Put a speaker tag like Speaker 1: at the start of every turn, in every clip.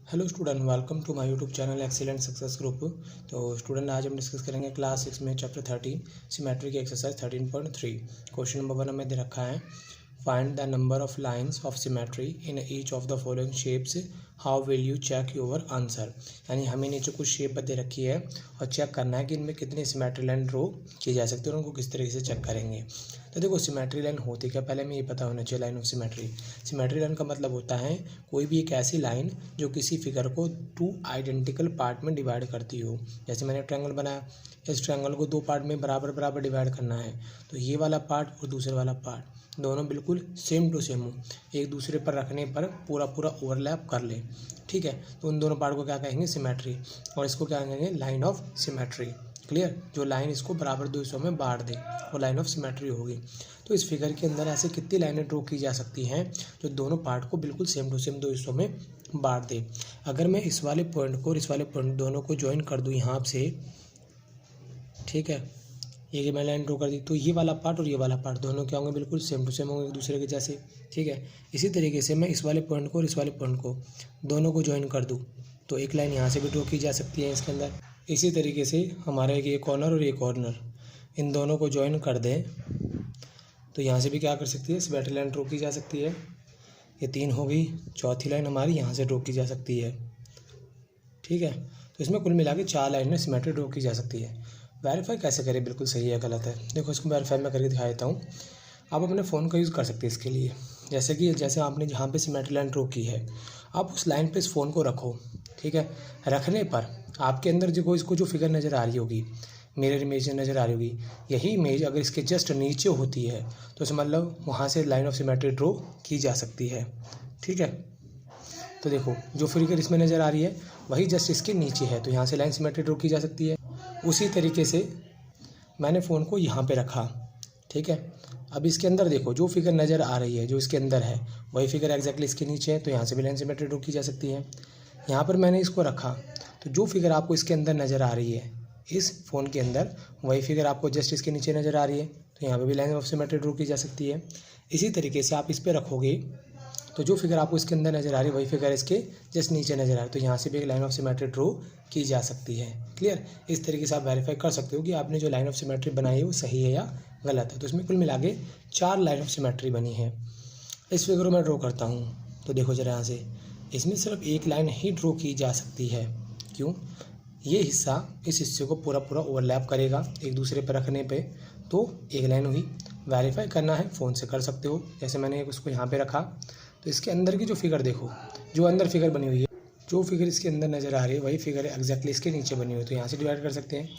Speaker 1: Hello student, welcome to my YouTube channel excellent success group. तो student, आज हम discuss करेंगे क्लास 6 में चैप्टर 13 सिमेट्री की एक्सरसाइज 13.3। क्वेश्चन नंबर 1 हमें दे रखा है, find the number of lines of symmetry in each of the following shapes, how will you check your answer. यानी हमें नीचे कुछ शेप दे रखी है और चेक करना है कि इनमें कितनी सिमेट्री लाइन ड्रॉ की जा सकती है और उनको किस तरीके से चेक करेंगे। तो देखो, सिमेट्री लाइन होती क्या, पहले हमें ये पता होना चाहिए। Line of symmetry, symmetry line का मतलब होता है कोई भी एक ऐसी लाइन जो किसी फिगर को टू आइडेंटिकल पार्ट में डिवाइड करती हो। जैसे मैंने ट्रायंगल बनाया, इस ट्रायंगल को दो पार्ट में बराबर बराबर डिवाइड करना है, तो ये वाला पार्ट और दूसरे वाला पार्ट दोनों बिल्कुल सेम टू सेम हो, एक दूसरे पर रखने पर पूरा पूरा ओवरलैप कर ले। ठीक है, तो उन दोनों पार्ट को क्या कहेंगे, सिमेट्री, और इसको क्या कहेंगे, लाइन ऑफ सिमेट्री। क्लियर, जो लाइन इसको बराबर दो हिस्सों में बांट दे वो लाइन ऑफ सिमेट्री होगी। तो इस फिगर के अंदर ऐसे कितनी लाइनें ड्रॉ की जा सकती हैं जो दोनों पार्ट को बिल्कुल सेम टू सेम दो हिस्सों में बांट दे। अगर मैं इस वाले पॉइंट को और इस वाले पॉइंट दोनों को ज्वाइन कर दूं यहाँ से, ठीक है, ये मैं लाइन ड्रॉ कर दी, तो ये वाला पार्ट और ये वाला पार्ट दोनों क्या होंगे, बिल्कुल सेम टू सेम होंगे एक दूसरे के जैसे। ठीक है, इसी तरीके से मैं इस वाले पॉइंट को और इस वाले पॉइंट को दोनों को ज्वाइन कर दूँ तो एक लाइन यहाँ से भी ड्रॉ की जा सकती है इसके अंदर। इसी तरीके से हमारे ये कॉर्नर और ये कॉर्नर, इन दोनों को ज्वाइन कर दें तो यहाँ से भी क्या कर सकती है, सिमेट्री लाइन ड्रॉ की जा सकती है। ये 3 हो गई, चौथी लाइन हमारी यहाँ से ड्रॉ की जा सकती है। ठीक है, तो इसमें कुल मिला के 4 लाइन में सिमेट्री ड्रॉ की जा सकती है। वेरीफाई कैसे करें, बिल्कुल सही है गलत है, देखो इसको वेरीफाई मैं करके दिखा देता हूँ। आप अपने फ़ोन का यूज़ कर सकते हैं इसके लिए। जैसे आपने जहाँ पे सिमेट्री लाइन ड्रॉ की है, आप उस लाइन पे इस फ़ोन को रखो। ठीक है, रखने पर आपके अंदर जो इसको जो फिगर नज़र आ रही होगी, मिरर इमेज नज़र आ रही होगी, यही इमेज अगर इसके जस्ट नीचे होती है तो समझ लो वहाँ से लाइन ऑफ सिमेट्री ड्रॉ की जा सकती है। ठीक है, तो देखो जो फिगर इसमें नज़र आ रही है वही जस्ट इसके नीचे है, तो यहाँ से लाइन सिमेट्री ड्रॉ की जा सकती है। उसी तरीके से मैंने फ़ोन को यहाँ पे रखा। ठीक है, अब इसके अंदर देखो जो फिगर नज़र आ रही है, जो इसके अंदर है वही फिगर एग्जैक्टली इसके नीचे है, तो यहाँ से भी लाइन सिमेट्री ड्रॉ की जा सकती है। यहाँ पर मैंने इसको रखा तो जो फिगर आपको इसके अंदर नज़र आ रही है इस फ़ोन के अंदर, वही फिगर आपको जस्ट इसके नीचे नज़र आ रही है, तो यहाँ पे भी लाइन ऑफ सिमेट्री ड्रॉ की जा सकती है। इसी तरीके से आप इस पर रखोगे तो जो फिगर आपको इसके अंदर नज़र आ रही है वही फिगर इसके जस्ट नीचे नज़र आ रही है, तो यहाँ से भी एक लाइन ऑफ सिमेट्री ड्रॉ की जा सकती है। क्लियर, इस तरीके से आप वेरीफाई कर सकते हो कि आपने जो लाइन ऑफ सिमेट्री बनाई है वो सही है या गलत है। तो इसमें कुल मिला के 4 लाइन ऑफ सिमेट्री बनी है। इस फिगर को मैं ड्रॉ करता हूँ, तो देखो जरा यहाँ से, इसमें सिर्फ एक लाइन ही ड्रॉ की जा सकती है। क्यों, ये हिस्सा इस हिस्से को पूरा पूरा ओवरलैप करेगा एक दूसरे पर रखने पे, तो एक लाइन हुई। वेरीफाई करना है फ़ोन से कर सकते हो। जैसे मैंने उसको यहाँ पे रखा तो इसके अंदर की जो फिगर देखो, जो अंदर फिगर बनी हुई है, जो फिगर इसके अंदर नज़र आ रही है वही फिगर एग्जैक्टली इसके नीचे बनी हुई है, तो यहाँ से डिवाइड कर सकते हैं।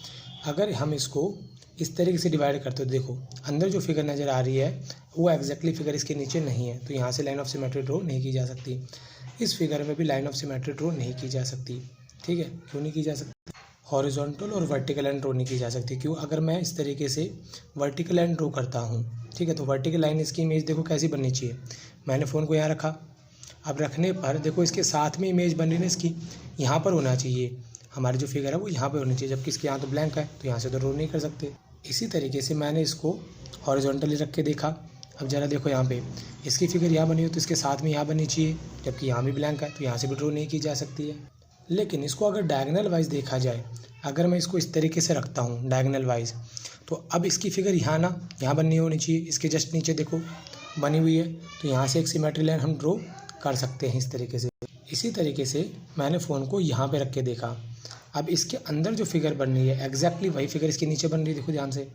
Speaker 1: अगर हम इसको इस तरीके से डिवाइड करते हो, देखो अंदर जो फिगर नज़र आ रही है वो एग्जैक्टली फिगर इसके नीचे नहीं है, तो यहाँ से लाइन ऑफ सिमेट्री ड्रॉ नहीं की जा सकती। इस फिगर में भी लाइन ऑफ सिमेट्री ड्रॉ नहीं की जा सकती। ठीक है, क्यों नहीं की जा सकती, हॉरिजॉन्टल और वर्टिकल लाइन ड्रॉ नहीं की जा सकती। क्यों, अगर मैं इस तरीके से वर्टिकल लाइन ड्रॉ करता हूँ, ठीक है, तो वर्टिकल लाइन इसकी इमेज देखो कैसी बननी चाहिए। मैंने फ़ोन को यहाँ रखा, अब रखने पर देखो इसके साथ में इमेज बन रही है इसकी, यहाँ पर होना चाहिए, हमारी जो फिगर है वो यहाँ पर होनी चाहिए, जबकि इसके यहाँ तो ब्लैंक है, तो यहाँ से तो ड्रॉ नहीं कर सकते। इसी तरीके से मैंने इसको हॉरिजॉन्टली रख के देखा। अब ज़रा देखो यहाँ पे इसकी फिगर यहाँ बनी हो तो इसके साथ में यहाँ बननी चाहिए, जबकि यहाँ भी ब्लैंक है, तो यहाँ से भी ड्रॉ नहीं की जा सकती है। लेकिन इसको अगर डायगोनल वाइज देखा जाए, अगर मैं इसको इस तरीके से रखता हूँ डायगोनल वाइज, तो अब इसकी फिगर यहाँ बननी होनी चाहिए, इसके जस्ट नीचे देखो बनी हुई है, तो यहाँ से एक सिमेट्री लाइन हम ड्रॉ कर सकते हैं इस तरीके से। इसी तरीके से मैंने फ़ोन को यहाँ पे रख के देखा, अब इसके अंदर जो फिगर बन रही है एग्जैक्टली वही फिगर इसके नीचे बन रही है, देखो ध्यान से,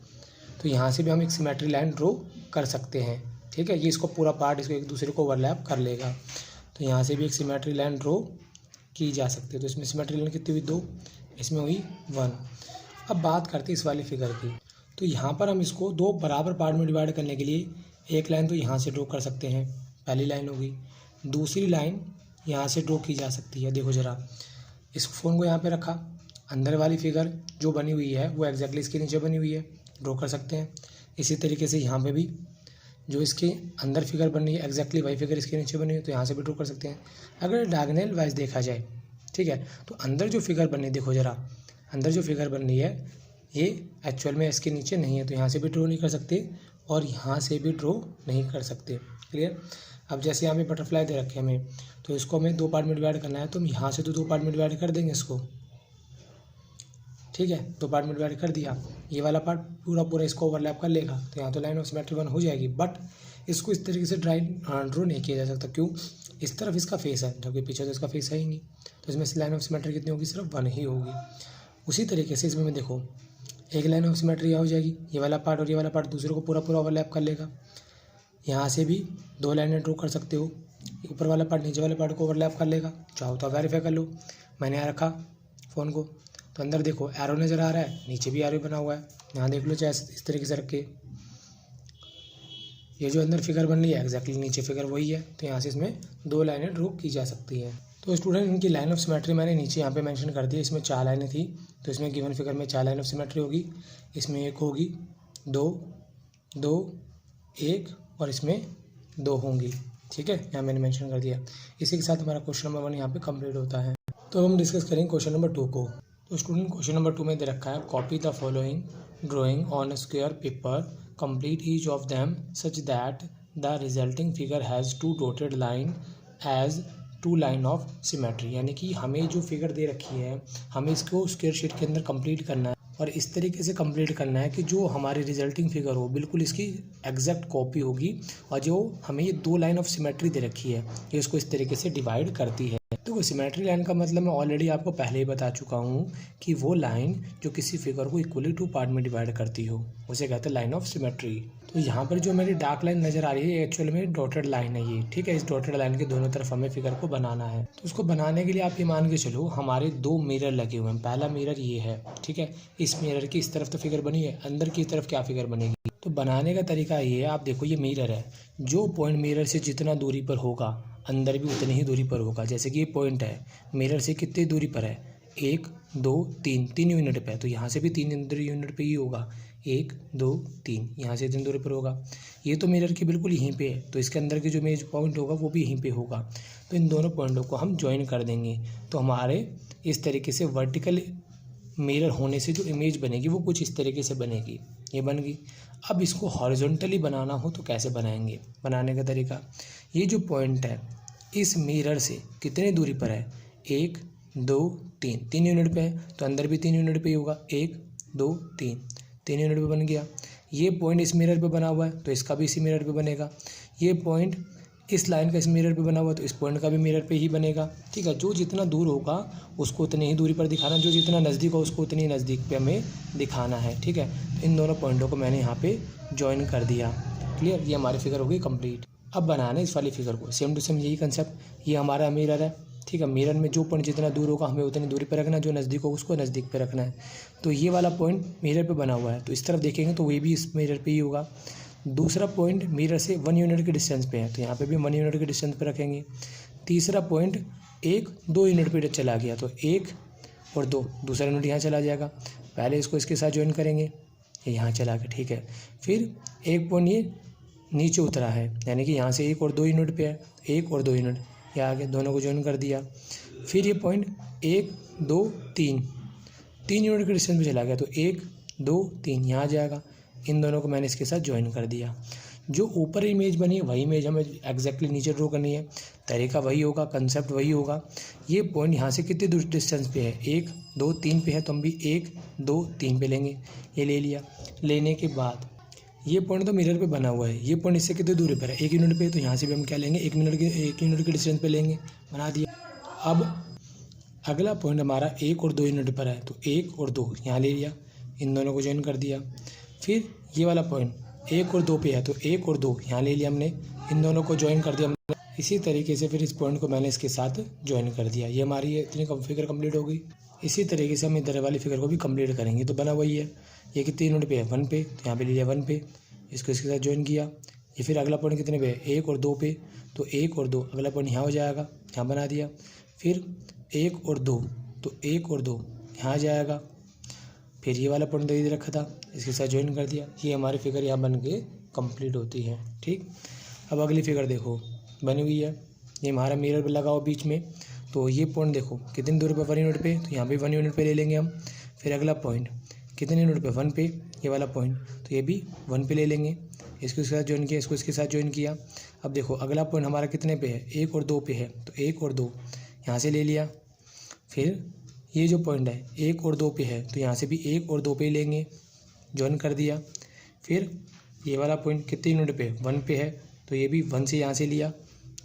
Speaker 1: तो यहाँ से भी हम एक सिमेट्री लाइन ड्रॉ कर सकते हैं। ठीक है, ये इसको पूरा पार्ट इसको एक दूसरे को ओवरलैप कर लेगा, तो यहाँ से भी एक सिमेट्री लाइन ड्रॉ की जा सकती है। तो इसमें सिमेट्री लाइन कितनी हुई, 2, इसमें हुई 1। अब बात करते हैं इस वाली फिगर की, तो यहाँ पर हम इसको 2 बराबर पार्ट में डिवाइड करने के लिए एक लाइन तो यहाँ से ड्रॉ कर सकते हैं, पहली लाइन होगी। दूसरी लाइन यहाँ से ड्रॉ की जा सकती है। देखो ज़रा, इस फ़ोन को यहाँ पे रखा, अंदर वाली फिगर जो बनी हुई है वो एग्जैक्टली इसके नीचे बनी हुई है, ड्रॉ कर सकते हैं। इसी तरीके से यहाँ पे भी जो इसके अंदर फिगर बन रही है एग्जैक्टली वही फिगर इसके नीचे बनी हुई है, तो यहाँ से भी ड्रॉ कर सकते हैं। अगर डायगोनल वाइज देखा जाए, ठीक है, तो अंदर जो फिगर बन रही है, देखो ज़रा, अंदर जो फिगर बन रही है ये एक्चुअल में इसके नीचे नहीं है, तो यहाँ से भी ड्रॉ नहीं कर सकते और यहाँ से भी ड्रॉ नहीं कर सकते। क्लियर। अब जैसे यहाँ पे बटरफ्लाई दे रखे हमें, तो इसको हमें 2 पार्ट में डिवाइड करना है, तो हम यहाँ से तो 2 पार्ट में डिवाइड कर देंगे इसको, ठीक है। 2 पार्ट में डिवाइड कर दिया, ये वाला पार्ट पूरा इसको ओवरलैप कर लेगा, तो यहाँ तो लाइन ऑफ सिमेट्री 1 हो जाएगी। बट इसको इस तरीके से ड्रॉ नहीं किया जा सकता, क्यों? इस तरफ इसका फेस है, जबकि पीछे तो इसका फेस है ही नहीं, तो इसमें से लाइन ऑफ सिमेट्री कितनी होगी? सिर्फ 1 ही होगी। उसी तरीके से इसमें देखो, एक लाइन ऑफ सिमेट्री हो जाएगी, ये वाला पार्ट और ये वाला पार्ट दूसरे को पूरा ओवरलैप कर लेगा। यहाँ से भी 2 लाइनें ड्रॉ कर सकते हो, ऊपर वाला पार्ट नीचे वाले पार्ट को ओवरलैप कर लेगा। चाहो तो वेरीफाई कर लो। मैंने यहाँ रखा फ़ोन को, तो अंदर देखो एरो नज़र आ रहा है, नीचे भी एरो बना हुआ है। यहाँ देख लो, चाहे इस तरीके से रख के, ये जो अंदर फिगर बन रही है एग्जैक्टली नीचे फिगर वही है, तो यहाँ से इसमें 2 लाइनें ड्रॉ की जा सकती हैं। तो स्टूडेंट, इनकी लाइन ऑफ सिमेट्री मैंने नीचे यहाँ पे मेंशन कर दी है। इसमें 4 लाइनें थी, तो इसमें गिवन फिगर में 4 लाइन ऑफ सिमेट्री होगी। इसमें 1 होगी, 2, 2, 1 और इसमें 2 होंगी, ठीक है। यहाँ मैंने मेंशन कर दिया। इसी के साथ हमारा क्वेश्चन नंबर 1 यहाँ पे कंप्लीट होता है। तो हम डिस्कस करेंगे क्वेश्चन नंबर 2 को। तो स्टूडेंट, क्वेश्चन नंबर 2 में दे रखा है, copy the following drawing on square paper, complete each of them such that the resulting figure has 2 dotted line as 2 line of symmetry. यानी कि हमें जो फिगर दे रखी है, हमें इसको स्क्वायर शीट के अंदर कंप्लीट करना है, और इस तरीके से कंप्लीट करना है कि जो हमारी रिजल्टिंग फिगर हो बिल्कुल इसकी एग्जैक्ट कॉपी होगी, और जो हमें ये 2 लाइन ऑफ सिमेट्री दे रखी है ये इसको इस तरीके से डिवाइड करती है। तो सिमेट्री लाइन का मतलब मैं ऑलरेडी आपको पहले ही बता चुका हूँ कि वो लाइन जो किसी फिगर को इक्वली 2 पार्ट में डिवाइड करती हो उसे कहते हैं लाइन ऑफ सिमेट्री। तो यहाँ पर जो मेरी डार्क लाइन नज़र आ रही है एक्चुअल में डॉटेड लाइन है ये, ठीक है। इस डॉटेड लाइन के दोनों तरफ हमें फिगर को बनाना है। तो उसको बनाने के लिए आप ये मान के चलो, हमारे 2 मिरर लगे हुए हैं। पहला मिरर ये है, ठीक है। इस मिरर की इस तरफ तो फिगर बनी है, अंदर की तरफ क्या फिगर बनेगी? तो बनाने का तरीका ये है, आप देखो ये मिरर है, जो पॉइंट मिरर से जितना दूरी पर होगा अंदर भी उतनी ही दूरी पर होगा। जैसे कि ये पॉइंट है, मिरर से कितनी दूरी पर है? 1, 2, 3 यूनिट पे है, तो यहाँ से भी 3 यूनिट पे ही होगा। 1, 2, 3 यहाँ से इतनी दूरी पर होगा। ये तो मिरर की बिल्कुल यहीं पे है, तो इसके अंदर की जो इमेज पॉइंट होगा वो भी यहीं पे होगा। तो इन दोनों पॉइंटों को हम ज्वाइन कर देंगे, तो हमारे इस तरीके से वर्टिकल मिरर होने से जो इमेज बनेगी वो कुछ इस तरीके से बनेगी। ये बन गई। अब इसको हॉरिजॉन्टली बनाना हो तो कैसे बनाएंगे? बनाने का तरीका, ये जो पॉइंट है इस मिरर से कितनी दूरी पर है? 1, 2, 3 यूनिट पे है, तो अंदर भी 3 यूनिट पे ही होगा। 1, 2, 3 यूनिट पे बन गया। ये पॉइंट इस मिरर पे बना हुआ है, तो इसका भी इसी मिरर पे बनेगा। ये पॉइंट इस लाइन का इस मिरर पे बना हुआ है, तो इस पॉइंट का भी मिरर पे ही बनेगा, ठीक है। जो जितना दूर होगा उसको उतनी ही दूरी पर दिखाना, जो जितना नज़दीक हो उसको उतनी नज़दीक पे हमें दिखाना है, ठीक है। तो इन दोनों पॉइंटों को मैंने यहाँ पे ज्वाइन कर दिया। क्लियर। ये हमारी फिगर हो गई कंप्लीट। अब बनाना है इस वाली फिगर को, सेम टू सेम यही कंसेप्ट। ये हमारा मिरर है, ठीक है। मिरर में जो पॉइंट जितना दूर होगा हमें उतनी दूरी पर रखना है, जो नज़दीक हो उसको नज़दीक पे रखना है। तो ये वाला पॉइंट मिरर पे बना हुआ है, तो इस तरफ देखेंगे तो वो भी इस मिरर पे ही होगा। दूसरा पॉइंट मिरर से 1 यूनिट के डिस्टेंस पे है, तो यहाँ पे भी 1 यूनिट के डिस्टेंस पे रखेंगे। तीसरा पॉइंट 1, 2 यूनिट पे चला गया, तो 1 और 2 दूसरा यूनिट यहाँ चला जाएगा। पहले इसको इसके साथ ज्वाइन करेंगे, ये यहाँ चला गया, ठीक है। फिर एक पॉइंट ये नीचे उतरा है, यानी कि यहाँ से 1 और 2 यूनिट पे है, 1 और 2 यूनिट ये आगे, दोनों को ज्वाइन कर दिया। फिर ये पॉइंट 1, 2, 3 यूनिट के डिस्टेंस पे चला गया, तो 1, 2, 3 यहाँ जाएगा। इन दोनों को मैंने इसके साथ ज्वाइन कर दिया। जो ऊपर इमेज बनी है वही इमेज हमें एग्जैक्टली नीचे ड्रॉ करनी है। तरीका वही होगा, कंसेप्ट वही होगा। ये पॉइंट यहाँ से कितनी दूर डिस्टेंस पे है? 1, 2, 3 पे है, तो हम भी 1, 2, 3 पे लेंगे। ये ले लिया। लेने के बाद ये पॉइंट तो मिरर पे बना हुआ है, ये पॉइंट इससे कितनी दूरी पर है? 1 यूनिट पे, तो यहाँ से भी हम क्या लेंगे? 1 यूनिट के डिस्टेंस पे लेंगे। बना दिया। अब अगला पॉइंट हमारा 1 और 2 यूनिट पर है, तो 1 और 2 यहाँ ले लिया, इन दोनों को ज्वाइन कर दिया। फिर ये वाला पॉइंट 1 और 2 पे है, तो 1 और 2 यहाँ ले लिया हमने, इन दोनों को ज्वाइन कर दिया हमने। इसी तरीके से फिर इस पॉइंट को मैंने इसके साथ ज्वाइन कर दिया। ये हमारी इतनी फिगर कंप्लीट हो गई। इसी तरीके से हम इधर वाली फिगर को भी कंप्लीट करेंगे। तो बना वही है, ये कितने यूनिट पे है? 1 पे, तो यहाँ पे ले लिया 1 पे, इसको इसके साथ ज्वाइन किया। ये फिर अगला पॉइंट कितने पे है? 1 और 2 पे, तो 1 और 2 अगला पॉइंट यहाँ हो जाएगा, यहाँ बना दिया। फिर 1 और 2, तो 1 और 2 यहाँ जाएगा। फिर ये वाला पॉइंट दे रखा था, इसके साथ ज्वाइन कर दिया। ये हमारी फिगर यहाँ बन के कंप्लीट होती है, ठीक। अब अगली फिगर देखो बनी हुई है, ये हमारा मिरर लगा हुआ बीच में। तो ये पॉइंट देखो कितनी दूरी पे? 1 यूनिट पे, तो यहाँ भी 1 यूनिट पे ले लेंगे हम। फिर अगला पॉइंट कितने यूनिट पे? 1 पे, ये वाला पॉइंट, तो ये भी 1 पे ले लेंगे। इसको इसके साथ ज्वाइन किया, इसको इसके साथ ज्वाइन किया। अब देखो अगला पॉइंट हमारा कितने पे है, 1 और 2 पे है, तो 1 और 2 यहाँ से ले लिया। फिर ये जो पॉइंट है 1 और 2 पे है, तो यहाँ से भी 1 और 2 पे ही लेंगे, ज्वाइन कर दिया। फिर ये वाला पॉइंट कितने यूनिट पे, 1 पे है, तो ये भी 1 से यहाँ से लिया,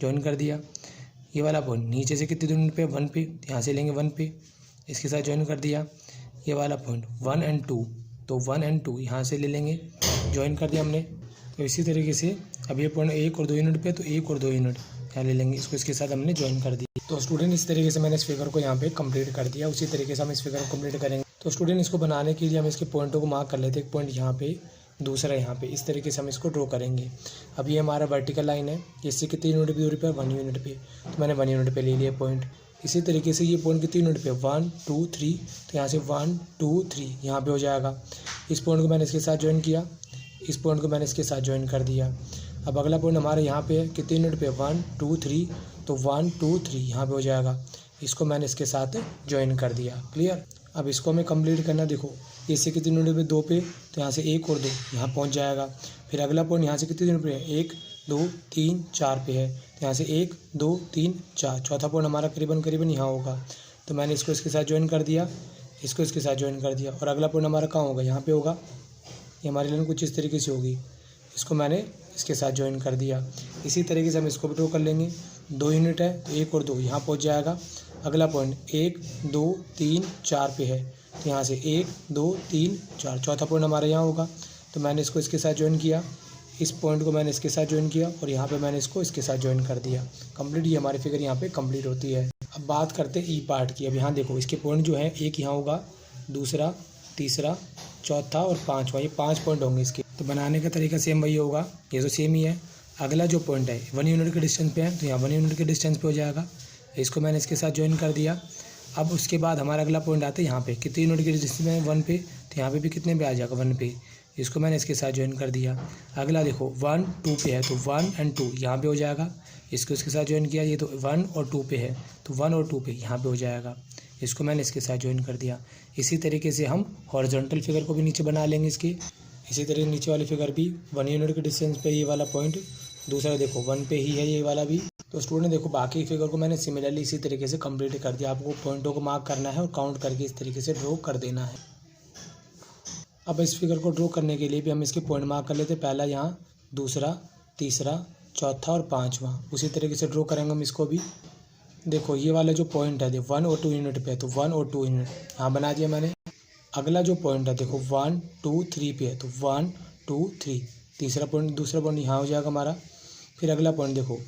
Speaker 1: ज्वाइन कर दिया। ये वाला पॉइंट नीचे से कितने यूनिट पे, 1 पे, यहाँ से लेंगे 1 पे, इसके साथ ज्वाइन कर दिया। ये वाला पॉइंट 1 और 2, तो 1 और 2 यहाँ से ले लेंगे, ज्वाइन कर दिया हमने। तो इसी तरीके से अब ये पॉइंट 1 और 2 यूनिट पे, तो 1 और 2 यूनिट यहाँ ले लेंगे, इसको इसके साथ हमने ज्वाइन कर दी। तो स्टूडेंट इस तरीके से मैंने इस फिगर को यहाँ पे कंप्लीट कर दिया। उसी तरीके से हम इस फिगर को कंप्लीट करेंगे। तो स्टूडेंट इसको बनाने के लिए हम इसके पॉइंटों को मार्क कर लेते हैं, एक पॉइंट यहाँ पे, दूसरा यहाँ पे, इस तरीके से हम इसको ड्रॉ करेंगे। अब ये हमारा वर्टिकल लाइन है, इससे कितनी यूनिट पे दूरी पर, 1 यूनिट पे, तो मैंने 1 यूनिट पे ले लिया पॉइंट। इसी तरीके से ये पॉइंट कितनी यूनिट पे, 1 2 3, तो यहाँ से 1 2 3 यहाँ पे हो जाएगा। इस पॉइंट को मैंने इसके साथ ज्वाइन किया, इस पॉइंट को मैंने इसके साथ ज्वाइन कर दिया। अब अगला पॉइंट हमारे यहाँ पे है, कितने यूनिट पे, 1 2 3, तो 1 2 3 यहाँ पे हो जाएगा। इसको मैंने इसके साथ ज्वाइन कर दिया। क्लियर। अब इसको हमें कंप्लीट करना, देखो इससे कितनी यूनिट पे, 2 पे, तो यहाँ से 1 और 2 यहाँ पहुँच जाएगा। फिर अगला पॉइंट यहाँ से कितनी यूनिट पे है, 1 2 3 4 पे है, तो यहाँ से 1 2 3 4, चौथा पॉइंट हमारा करीबन यहाँ होगा। तो मैंने इसको इसके साथ ज्वाइन कर दिया, इसको इसके साथ ज्वाइन कर दिया। और अगला पॉइंट हमारा कहाँ होगा, यहाँ पे होगा। ये हमारी लाइन कुछ इस तरीके से होगी, इसको मैंने इसके साथ ज्वाइन कर दिया। इसी तरीके से हम इसको भी ड्रॉ कर लेंगे। 2 यूनिट है, तो 1 और 2 यहाँ पहुँच जाएगा। अगला पॉइंट 1 2 3 4 पे है, तो यहाँ से 1 2 3 4, चौथा पॉइंट हमारा यहाँ होगा। तो मैंने इसको इसके साथ ज्वाइन किया, इस पॉइंट को मैंने इसके साथ ज्वाइन किया, और यहाँ पे मैंने इसको इसके साथ ज्वाइन कर दिया। कंप्लीट, ये हमारी फिगर यहाँ पे कंप्लीट होती है। अब बात करते हैं ई पार्ट की। अब यहाँ देखो इसके पॉइंट जो है, एक यहाँ होगा, दूसरा, तीसरा, चौथा और 5वां, ये 5 पॉइंट होंगे इसके। तो बनाने का तरीका सेम वही होगा, ये तो सेम ही है। अगला जो पॉइंट है 1 यूनिट के डिस्टेंस पे है, तो यहाँ 1 यूनिट के डिस्टेंस पे हो जाएगा, इसको मैंने इसके साथ ज्वाइन कर दिया। अब उसके बाद हमारा अगला पॉइंट आता है यहाँ पे, कितने यूनिट के डिस्टेंस में, 1 पे, तो यहाँ पे भी कितने पे आ जाएगा, 1 पे, इसको मैंने इसके साथ ज्वाइन कर दिया। अगला देखो 1 2 पे है, तो 1 और 2 यहाँ पे हो जाएगा, इसको इसके साथ ज्वाइन किया। ये तो 1 और 2 पे है, तो 1 और 2 पे यहाँ पे हो जाएगा, इसको मैंने इसके साथ ज्वाइन कर दिया। इसी तरीके से हम हॉरिजॉन्टल फिगर को भी नीचे बना लेंगे इसकी। इसी तरीके नीचे वाली फिगर भी 1 यूनिट के डिस्टेंस पे ये वाला पॉइंट, दूसरा देखो 1 पे ही है ये वाला भी। तो स्टूडेंट देखो बाकी फिगर को मैंने सिमिलरली इसी तरीके से कंप्लीट कर दिया। आपको पॉइंटों को मार्क करना है और काउंट करके इस तरीके से ड्रॉ कर देना है। अब इस फिगर को ड्रॉ करने के लिए भी हम इसके पॉइंट मार्क कर लेते हैं, पहला यहाँ, दूसरा, तीसरा, चौथा और 5वां। उसी तरीके से ड्रॉ करेंगे हम इसको भी। देखो ये वाला जो पॉइंट है 1 और 2 यूनिट पे है, तो 1 और 2 यूनिट यहाँ बना दिया मैंने। अगला जो पॉइंट है देखो 1 2 3 पे है, तो 1 2 3, तीसरा पॉइंट, दूसरा पॉइंट यहाँ हो जाएगा हमारा। फिर अगला पॉइंट देखो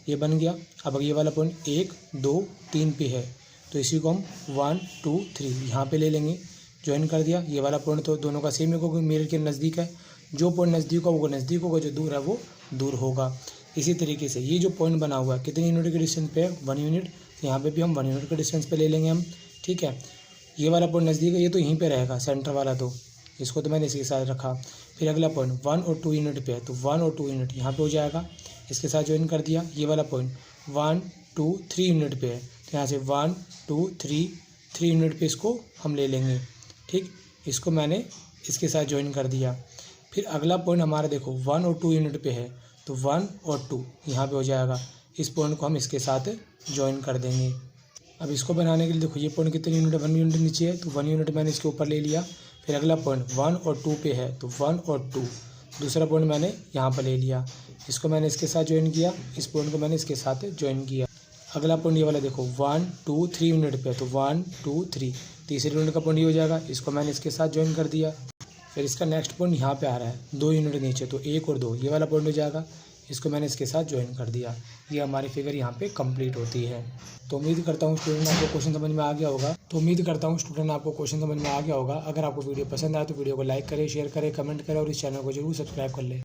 Speaker 1: ये बन गया। अब ये वाला पॉइंट 1 2 3 पे है, तो इसी को हम 1 2 3 यहाँ पे ले लेंगे, ज्वाइन कर दिया। ये वाला पॉइंट तो दोनों का सेम है क्योंकि मिरर के नज़दीक है, जो पॉइंट नज़दीक होगा वो नज़दीक होगा, जो दूर है वो दूर होगा। इसी तरीके से ये जो पॉइंट बना हुआ है कितने यूनिट के डिस्टेंस पे है, 1 यूनिट, तो यहाँ पे भी हम 1 यूनिट के डिस्टेंस पे ले लेंगे हम। ठीक है, ये वाला पॉइंट नज़दीक है, ये तो यहीं पे रहेगा सेंटर वाला, तो इसको तो मैंने इसके साथ रखा। फिर अगला पॉइंट 1 और 2 यूनिट पे है, तो 1 और 2 यूनिट यहाँ पे हो जाएगा, इसके साथ ज्वाइन कर दिया। ये वाला पॉइंट 1 2 3 यूनिट पे है, तो यहाँ से 1 2 3 यूनिट पे इसको हम ले लेंगे। ठीक, इसको मैंने इसके साथ ज्वाइन कर दिया। फिर अगला पॉइंट हमारा देखो 1 और 2 यूनिट पे है, तो 1 और 2 यहाँ पे हो जाएगा, इस पॉइंट को हम इसके साथ ज्वाइन कर देंगे। अब इसको बनाने के लिए देखो ये पॉइंट कितने यूनिट, 1 यूनिट नीचे है, तो 1 यूनिट मैंने इसके ऊपर ले लिया। फिर अगला पॉइंट 1 और 2 पे है, तो 1 और 2, दूसरा पॉइंट मैंने यहाँ पर ले लिया, इसको मैंने इसके साथ ज्वाइन किया, इस पॉइंट को मैंने इसके साथ ज्वाइन किया। अगला पॉइंट ये वाला देखो 1 2 3 यूनिट पे है, तो 1 2 3, तीसरे यूनिट का पॉइंट ये हो जाएगा, इसको मैंने इसके साथ ज्वाइन कर दिया। फिर इसका नेक्स्ट पॉइंट यहाँ पे आ रहा है 2 यूनिट नीचे, तो 1 और 2 ये वाला पॉइंट हो जाएगा, इसको मैंने इसके साथ ज्वाइन कर दिया। ये हमारी फिगर यहाँ पे कंप्लीट होती है। तो उम्मीद करता हूँ स्टूडेंट आपको क्वेश्चन समझ में आ गया होगा। अगर आपको वीडियो पसंद आए तो वीडियो को लाइक करें, शेयर करें, कमेंट करें और इस चैनल को जरूर सब्सक्राइब कर लें।